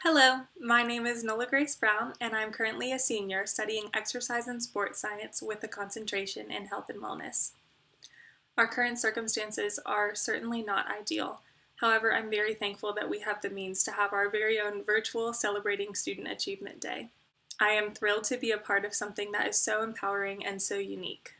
Hello, my name is Nola Brown, and I'm currently a senior studying exercise and sports science with a concentration in health and wellness. Our current circumstances are certainly not ideal. However, I'm very thankful that we have the means to have our very own virtual Celebrating Student Achievement Day. I am thrilled to be a part of something that is so empowering and so unique.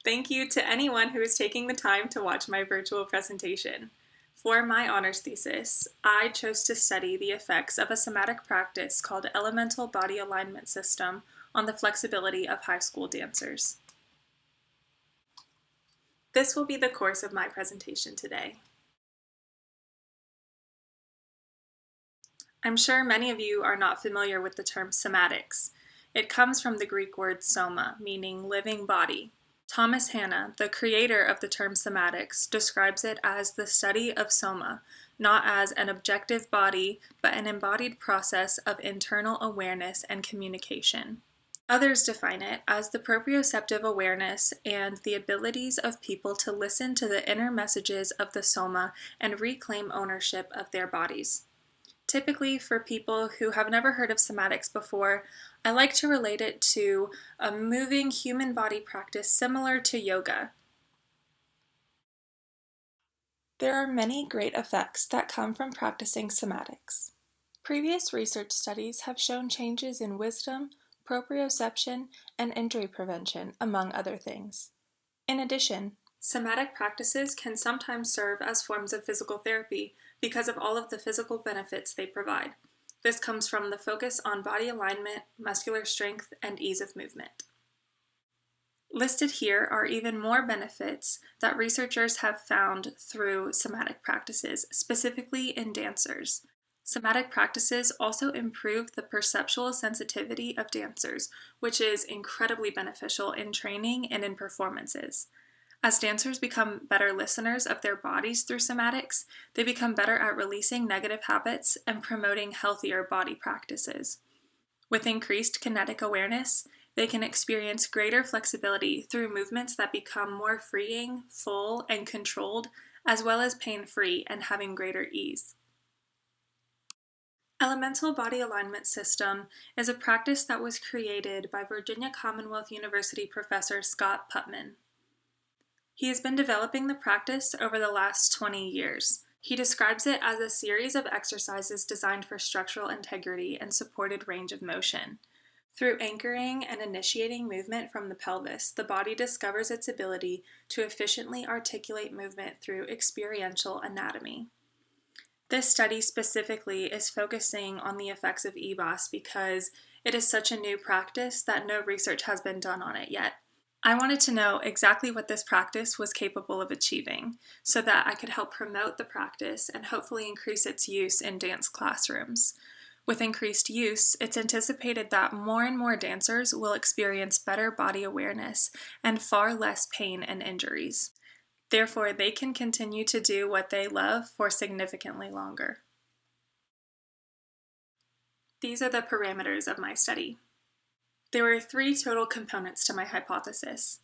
Thank you to anyone who is taking the time to watch my virtual presentation. For my honors thesis, I chose to study the effects of a somatic practice called Elemental Body Alignment System on the flexibility of high school dancers. This will be the course of my presentation today. I'm sure many of you are not familiar with the term somatics. It comes from the Greek word soma, meaning living body. Thomas Hanna, the creator of the term somatics, describes it as the study of soma, not as an objective body, but an embodied process of internal awareness and communication. Others define it as the proprioceptive awareness and the abilities of people to listen to the inner messages of the soma and reclaim ownership of their bodies. Typically, for people who have never heard of somatics before, I like to relate it to a moving human body practice similar to yoga. There are many great effects that come from practicing somatics. Previous research studies have shown changes in wisdom, proprioception, and injury prevention, among other things. In addition, somatic practices can sometimes serve as forms of physical therapy because of all of the physical benefits they provide. This comes from the focus on body alignment, muscular strength, and ease of movement. Listed here are even more benefits that researchers have found through somatic practices, specifically in dancers. Somatic practices also improve the perceptual sensitivity of dancers, which is incredibly beneficial in training and in performances. As dancers become better listeners of their bodies through somatics, they become better at releasing negative habits and promoting healthier body practices. With increased kinetic awareness, they can experience greater flexibility through movements that become more freeing, full, and controlled, as well as pain-free and having greater ease. Elemental Body Alignment System is a practice that was created by Virginia Commonwealth University professor Scott Putman. He has been developing the practice over the last 20 years. He describes it as a series of exercises designed for structural integrity and supported range of motion. Through anchoring and initiating movement from the pelvis, the body discovers its ability to efficiently articulate movement through experiential anatomy. This study specifically is focusing on the effects of EBAS because it is such a new practice that no research has been done on it yet. I wanted to know exactly what this practice was capable of achieving so that I could help promote the practice and hopefully increase its use in dance classrooms. With increased use, it's anticipated that more and more dancers will experience better body awareness and far less pain and injuries. Therefore, they can continue to do what they love for significantly longer. These are the parameters of my study. There were 3 total components to my hypothesis.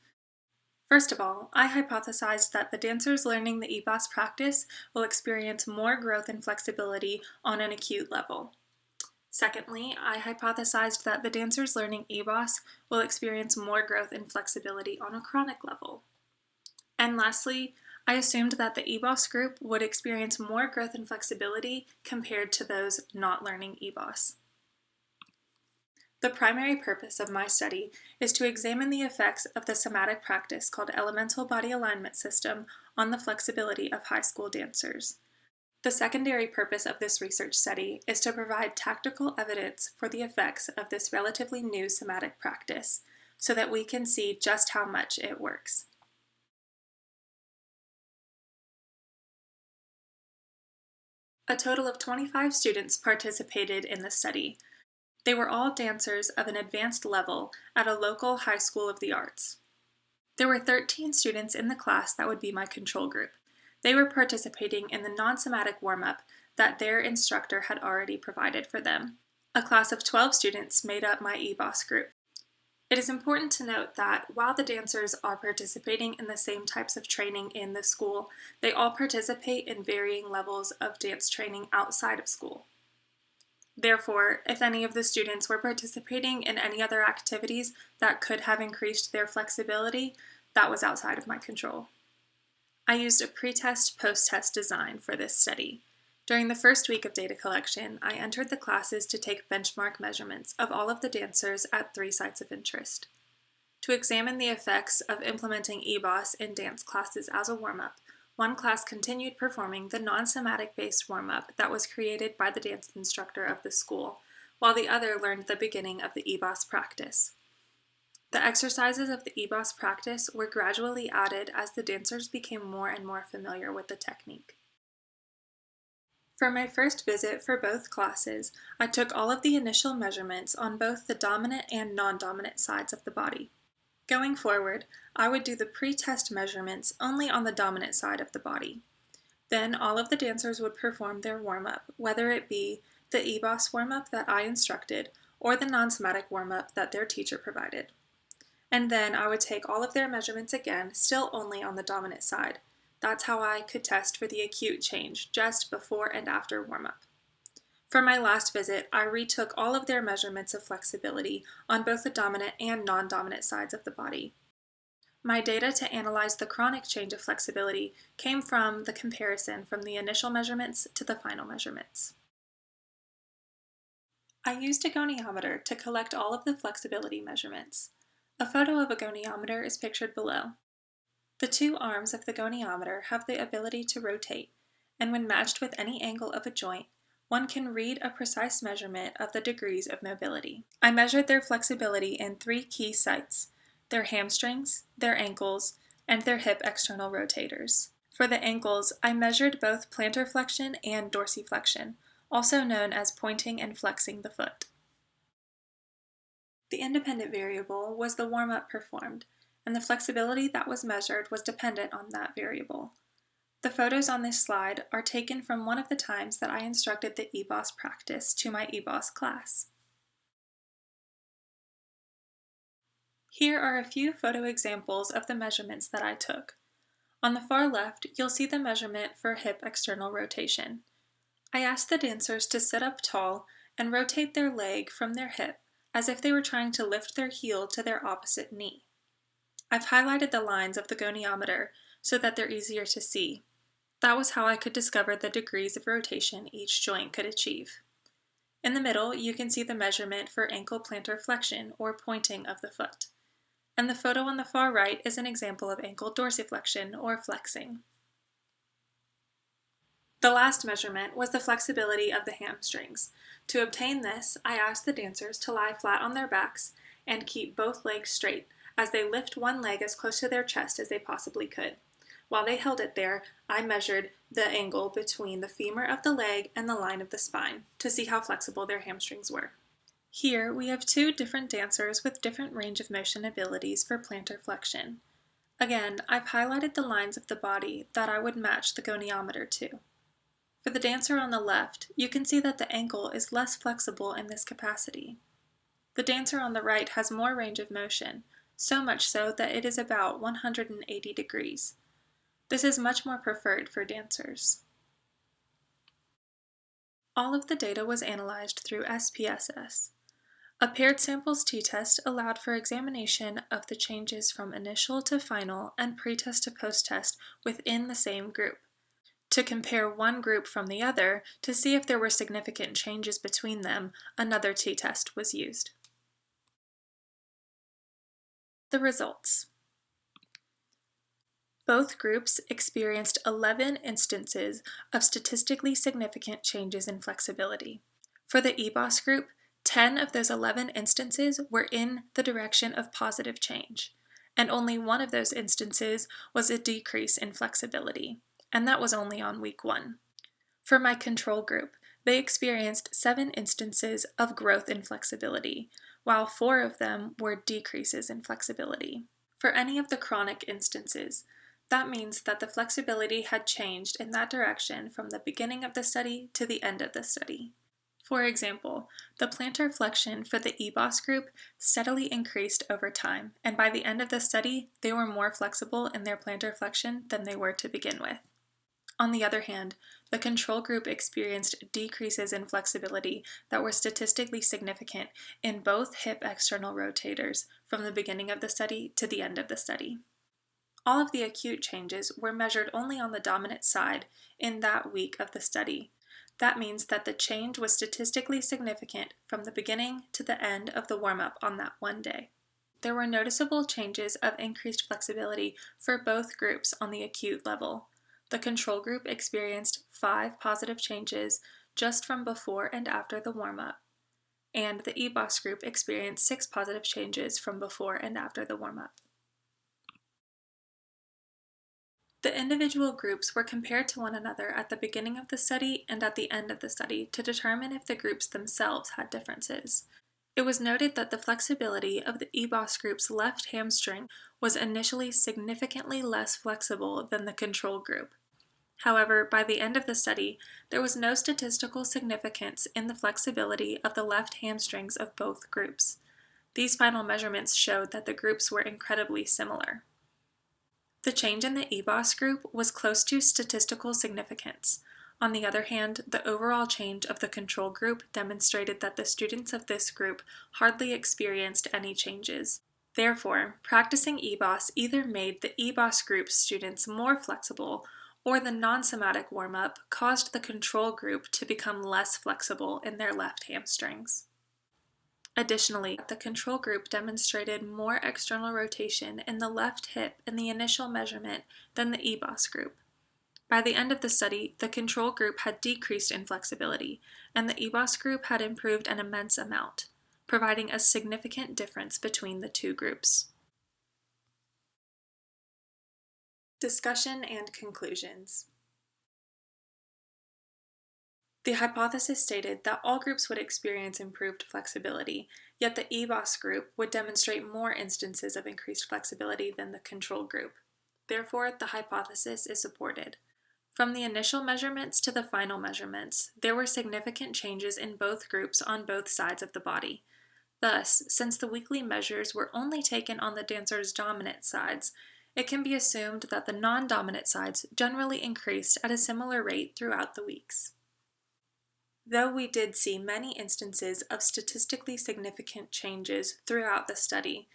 First of all, I hypothesized that the dancers learning the EBAS practice will experience more growth and flexibility on an acute level. Secondly, I hypothesized that the dancers learning EBAS will experience more growth and flexibility on a chronic level. And lastly, I assumed that the EBAS group would experience more growth and flexibility compared to those not learning EBAS. The primary purpose of my study is to examine the effects of the somatic practice called Elemental Body Alignment System on the flexibility of high school dancers. The secondary purpose of this research study is to provide tactical evidence for the effects of this relatively new somatic practice so that we can see just how much it works. A total of 25 students participated in the study. They were all dancers of an advanced level at a local high school of the arts. There were 13 students in the class that would be my control group. They were participating in the non-somatic warm-up that their instructor had already provided for them. A class of 12 students made up my EBAS group. It is important to note that while the dancers are participating in the same types of training in the school, they all participate in varying levels of dance training outside of school. Therefore, if any of the students were participating in any other activities that could have increased their flexibility, that was outside of my control. I used a pre-test, post-test design for this study. During the first week of data collection, I entered the classes to take benchmark measurements of all of the dancers at 3 sites of interest. To examine the effects of implementing EBAS in dance classes as a warm-up, one class continued performing the non-somatic based warm-up that was created by the dance instructor of the school, while the other learned the beginning of the EBAS practice. The exercises of the EBAS practice were gradually added as the dancers became more and more familiar with the technique. For my first visit for both classes, I took all of the initial measurements on both the dominant and non-dominant sides of the body. Going forward, I would do the pre-test measurements only on the dominant side of the body. Then all of the dancers would perform their warm-up, whether it be the EBAS warm-up that I instructed or the non-somatic warm-up that their teacher provided. And then I would take all of their measurements again, still only on the dominant side. That's how I could test for the acute change, just before and after warm-up. For my last visit, I retook all of their measurements of flexibility on both the dominant and non-dominant sides of the body. My data to analyze the chronic change of flexibility came from the comparison from the initial measurements to the final measurements. I used a goniometer to collect all of the flexibility measurements. A photo of a goniometer is pictured below. The 2 arms of the goniometer have the ability to rotate, and when matched with any angle of a joint, one can read a precise measurement of the degrees of mobility. I measured their flexibility in 3 key sites: their hamstrings, their ankles, and their hip external rotators. For the ankles, I measured both plantar flexion and dorsiflexion, also known as pointing and flexing the foot. The independent variable was the warm-up performed, and the flexibility that was measured was dependent on that variable. The photos on this slide are taken from one of the times that I instructed the EBAS practice to my EBAS class. Here are a few photo examples of the measurements that I took. On the far left, you'll see the measurement for hip external rotation. I asked the dancers to sit up tall and rotate their leg from their hip as if they were trying to lift their heel to their opposite knee. I've highlighted the lines of the goniometer so that they're easier to see. That was how I could discover the degrees of rotation each joint could achieve. In the middle, you can see the measurement for ankle plantar flexion, or pointing of the foot. And the photo on the far right is an example of ankle dorsiflexion, or flexing. The last measurement was the flexibility of the hamstrings. To obtain this, I asked the dancers to lie flat on their backs and keep both legs straight as they lift one leg as close to their chest as they possibly could. While they held it there, I measured the angle between the femur of the leg and the line of the spine to see how flexible their hamstrings were. Here we have 2 different dancers with different range of motion abilities for plantar flexion. Again, I've highlighted the lines of the body that I would match the goniometer to. For the dancer on the left, you can see that the ankle is less flexible in this capacity. The dancer on the right has more range of motion, so much so that it is about 180 degrees. This is much more preferred for dancers. All of the data was analyzed through SPSS. A paired samples t-test allowed for examination of the changes from initial to final and pre-test to post-test within the same group. To compare one group from the other to see if there were significant changes between them, another t-test was used. The results. Both groups experienced 11 instances of statistically significant changes in flexibility. For the EBAS group, 10 of those 11 instances were in the direction of positive change, and only one of those instances was a decrease in flexibility, and that was only on week 1. For my control group, they experienced 7 instances of growth in flexibility, while 4 of them were decreases in flexibility. For any of the chronic instances, that means that the flexibility had changed in that direction from the beginning of the study to the end of the study. For example, the plantar flexion for the EBAS group steadily increased over time, and by the end of the study, they were more flexible in their plantar flexion than they were to begin with. On the other hand, the control group experienced decreases in flexibility that were statistically significant in both hip external rotators from the beginning of the study to the end of the study. All of the acute changes were measured only on the dominant side in that week of the study. That means that the change was statistically significant from the beginning to the end of the warm-up on that one day. There were noticeable changes of increased flexibility for both groups on the acute level. The control group experienced 5 positive changes just from before and after the warm-up, and the EBAS group experienced 6 positive changes from before and after the warm-up. The individual groups were compared to one another at the beginning of the study and at the end of the study to determine if the groups themselves had differences. It was noted that the flexibility of the EBAS group's left hamstring was initially significantly less flexible than the control group. However, by the end of the study, there was no statistical significance in the flexibility of the left hamstrings of both groups. These final measurements showed that the groups were incredibly similar. The change in the EBAS group was close to statistical significance. On the other hand, the overall change of the control group demonstrated that the students of this group hardly experienced any changes. Therefore, practicing EBAS either made the EBAS group students more flexible, or the non-somatic warm-up caused the control group to become less flexible in their left hamstrings. Additionally, the control group demonstrated more external rotation in the left hip in the initial measurement than the EBAS group. By the end of the study, the control group had decreased in flexibility, and the EBAS group had improved an immense amount, providing a significant difference between the two groups. Discussion and conclusions. The hypothesis stated that all groups would experience improved flexibility, yet the EBAS group would demonstrate more instances of increased flexibility than the control group. Therefore, the hypothesis is supported. From the initial measurements to the final measurements, there were significant changes in both groups on both sides of the body. Thus, since the weekly measures were only taken on the dancer's dominant sides, it can be assumed that the non-dominant sides generally increased at a similar rate throughout the weeks. Though we did see many instances of statistically significant changes throughout the study,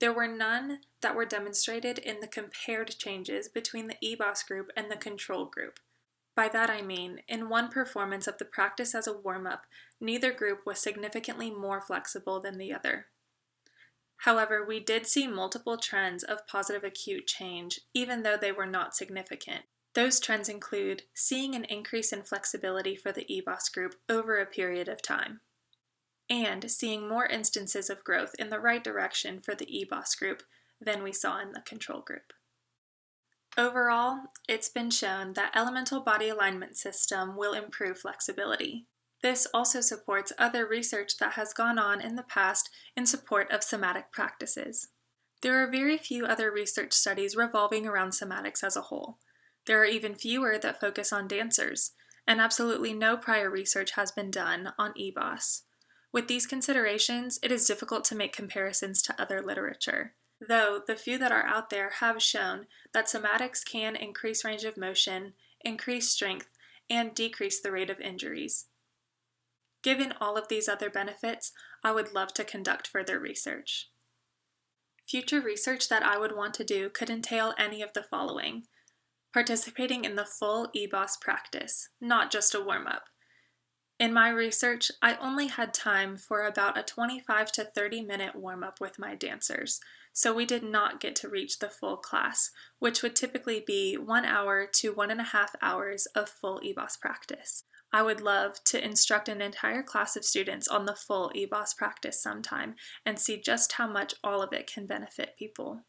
there were none that were demonstrated in the compared changes between the EBAS group and the control group. By that I mean, in one performance of the practice as a warm-up, neither group was significantly more flexible than the other. However, we did see multiple trends of positive acute change, even though they were not significant. Those trends include seeing an increase in flexibility for the EBAS group over a period of time, and seeing more instances of growth in the right direction for the EBAS group than we saw in the control group. Overall, it's been shown that elemental body alignment system will improve flexibility. This also supports other research that has gone on in the past in support of somatic practices. There are very few other research studies revolving around somatics as a whole. There are even fewer that focus on dancers, and absolutely no prior research has been done on EBAS. With these considerations, it is difficult to make comparisons to other literature, though the few that are out there have shown that somatics can increase range of motion, increase strength, and decrease the rate of injuries. Given all of these other benefits, I would love to conduct further research. Future research that I would want to do could entail any of the following: participating in the full EBAS practice, not just a warm-up. In my research, I only had time for about a 25 to 30 minute warm-up with my dancers, so we did not get to reach the full class, which would typically be 1 hour to 1.5 hours of full EBAS practice. I would love to instruct an entire class of students on the full EBAS practice sometime and see just how much all of it can benefit people.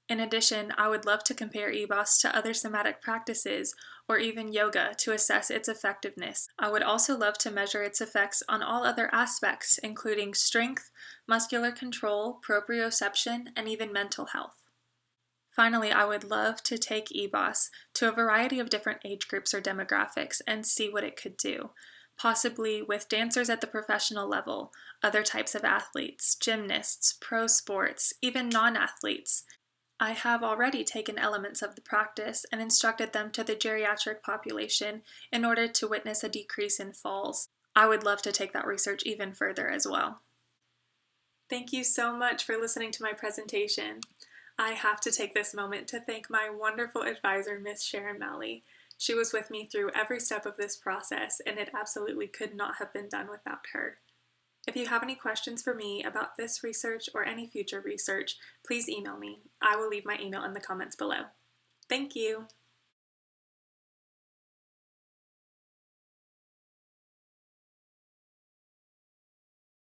In addition, I would love to compare EBAS to other somatic practices or even yoga to assess its effectiveness. I would also love to measure its effects on all other aspects, including strength, muscular control, proprioception, and even mental health. Finally, I would love to take EBAS to a variety of different age groups or demographics and see what it could do, possibly with dancers at the professional level, other types of athletes, gymnasts, pro sports, even non-athletes. I have already taken elements of the practice and instructed them to the geriatric population in order to witness a decrease in falls. I would love to take that research even further as well. Thank you so much for listening to my presentation. I have to take this moment to thank my wonderful advisor, Miss Sharon Malley. She was with me through every step of this process, and it absolutely could not have been done without her. If you have any questions for me about this research or any future research, please email me. I will leave my email in the comments below. Thank you.